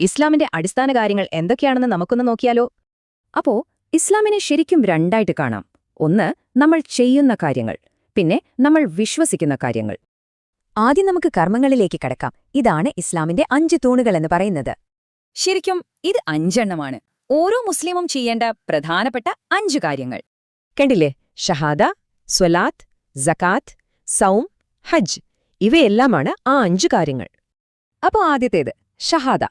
ഇസ്ലാമിന്റെ അടിസ്ഥാന കാര്യങ്ങൾ എന്തൊക്കെയാണെന്ന് നമുക്കൊന്ന് നോക്കിയാലോ? അപ്പോ ഇസ്ലാമിനെ ശരിക്കും രണ്ടായിട്ട് കാണാം. ഒന്ന്, നമ്മൾ ചെയ്യുന്ന കാര്യങ്ങൾ, പിന്നെ നമ്മൾ വിശ്വസിക്കുന്ന കാര്യങ്ങൾ. ആദ്യം നമുക്ക് കർമ്മങ്ങളിലേക്ക് കടക്കാം. ഇതാണ് ഇസ്ലാമിന്റെ 5 തൂണുകൾ എന്ന് പറയുന്നത്. ശരിക്കും ഇത് 5 എണ്ണമാണ്. ഓരോ മുസ്ലിമും ചെയ്യേണ്ട പ്രധാനപ്പെട്ട 5 കാര്യങ്ങൾ. കണ്ടില്ലേ? ഷഹാദ, സ്വലാത്ത്, സകാത്ത്, സൗം, ഹജ്ജ്, ഇവയെല്ലാമാണ് ആ 5 കാര്യങ്ങൾ. അപ്പോ ആദ്യത്തേത് ഷഹാദ.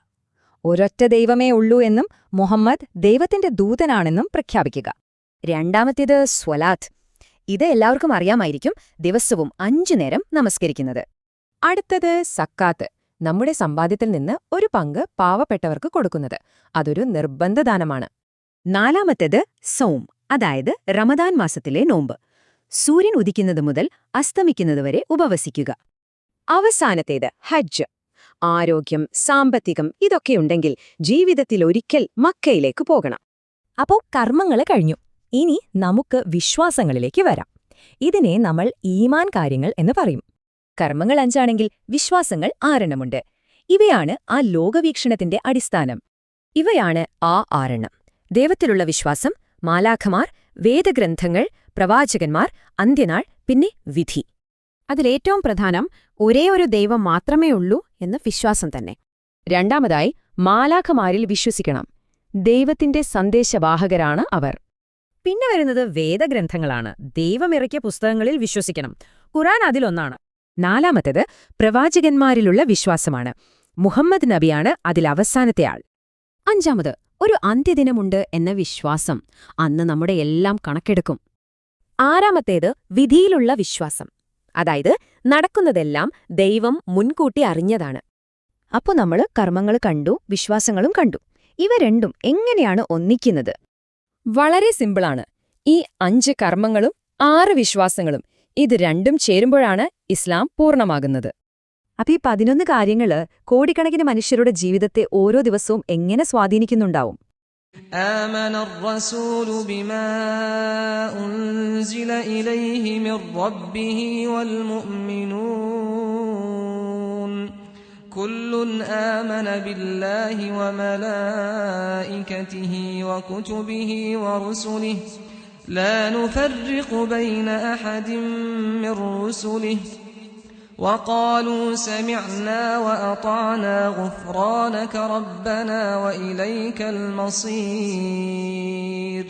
ഒരൊറ്റ ദൈവമേ ഉള്ളൂ എന്നും മുഹമ്മദ് ദൈവത്തിന്റെ ദൂതനാണെന്നും പ്രഖ്യാപിക്കുക. രണ്ടാമത്തേത് സ്വലാത്ത്. ഇത് എല്ലാവർക്കും അറിയാമായിരിക്കും, ദിവസവും 5 നേരം നമസ്കരിക്കുന്നത്. അടുത്തത് സക്കാത്ത്. നമ്മുടെ സമ്പാദ്യത്തിൽ നിന്ന് ഒരു പങ്ക് പാവപ്പെട്ടവർക്ക് കൊടുക്കുന്നത്. അതൊരു നിർബന്ധദാനമാണ്. നാലാമത്തേത് സൗം, അതായത് റമദാൻ മാസത്തിലെ നോമ്പ്. സൂര്യൻ ഉദിക്കുന്നത് മുതൽ അസ്തമിക്കുന്നതുവരെ ഉപവസിക്കുക. അവസാനത്തേത് ഹജ്ജ്. ആരോഗ്യം, സാമ്പത്തികം ഇതൊക്കെയുണ്ടെങ്കിൽ ജീവിതത്തിൽ ഒരിക്കൽ മക്കയിലേക്ക് പോകണം. അപ്പോ കർമ്മങ്ങൾ കഴിഞ്ഞു. ഇനി നമുക്ക് വിശ്വാസങ്ങളിലേക്ക് വരാം. ഇതിനെ നമ്മൾ ഈമാൻ കാര്യങ്ങൾ എന്ന് പറയും. കർമ്മങ്ങൾ 5 ആണെങ്കിൽ വിശ്വാസങ്ങൾ 6 എണ്ണമുണ്ട്. ഇവയാണ് ആ ലോകവീക്ഷണത്തിന്റെ അടിസ്ഥാനം. ഇവയാണ് ആ 6 എണ്ണം. ദൈവത്തിലുള്ള വിശ്വാസം, മാലാഖമാർ, വേദഗ്രന്ഥങ്ങൾ, പ്രവാചകന്മാർ, അന്ത്യനാൾ, പിന്നെ വിധി. അതിലേറ്റവും പ്രധാനം ഒരേ ഒരു ദൈവം മാത്രമേ ഉള്ളൂ എന്ന വിശ്വാസം തന്നെ. രണ്ടാമതായി മാലാഖമാരിൽ വിശ്വസിക്കണം. ദൈവത്തിന്റെ സന്ദേശവാഹകരാണ് അവർ. പിന്നെ വരുന്നത് വേദഗ്രന്ഥങ്ങളാണ്. ദൈവമിറക്കിയ പുസ്തകങ്ങളിൽ വിശ്വസിക്കണം. ഖുർആൻ അതിലൊന്നാണ്. നാലാമത്തേത് പ്രവാചകന്മാരിലുള്ള വിശ്വാസമാണ്. മുഹമ്മദ് നബിയാണ് അതിലവസാനത്തെ ആൾ. അഞ്ചാമത് ഒരു അന്ത്യദിനമുണ്ട് എന്ന വിശ്വാസം. അന്ന് നമ്മുടെ എല്ലാം കണക്കെടുക്കും. ആറാമത്തേത് വിധിയിലുള്ള വിശ്വാസം. അതായത് നടക്കുന്നതെല്ലാം ദൈവം മുൻകൂട്ടി അറിഞ്ഞതാണ്. അപ്പോൾ നമ്മൾ കർമ്മങ്ങൾ കണ്ടു, വിശ്വാസങ്ങളും കണ്ടു. ഇവ രണ്ടും എങ്ങനെയാണ് ഒന്നിക്കുന്നത്? വളരെ സിമ്പിളാണ്. ഈ 5 കർമ്മങ്ങളും 6 വിശ്വാസങ്ങളും ഇത് രണ്ടും ചേരുമ്പോഴാണ് ഇസ്ലാം പൂർണ്ണമാകുന്നത്. അപ്പൊ ഈ 11 കാര്യങ്ങള് കോടിക്കണക്കിന് മനുഷ്യരുടെ ജീവിതത്തെ ഓരോ ദിവസവും എങ്ങനെ സ്വാധീനിക്കുന്നുണ്ടാവും? آمن الرسول بما أنزل إليه من ربه والمؤمنون كل آمن بالله وملائكته وكتبه ورسله لا نفرق بين أحد من رسله وقالوا سمعنا وأطعنا غفرانك ربنا وإليك المصير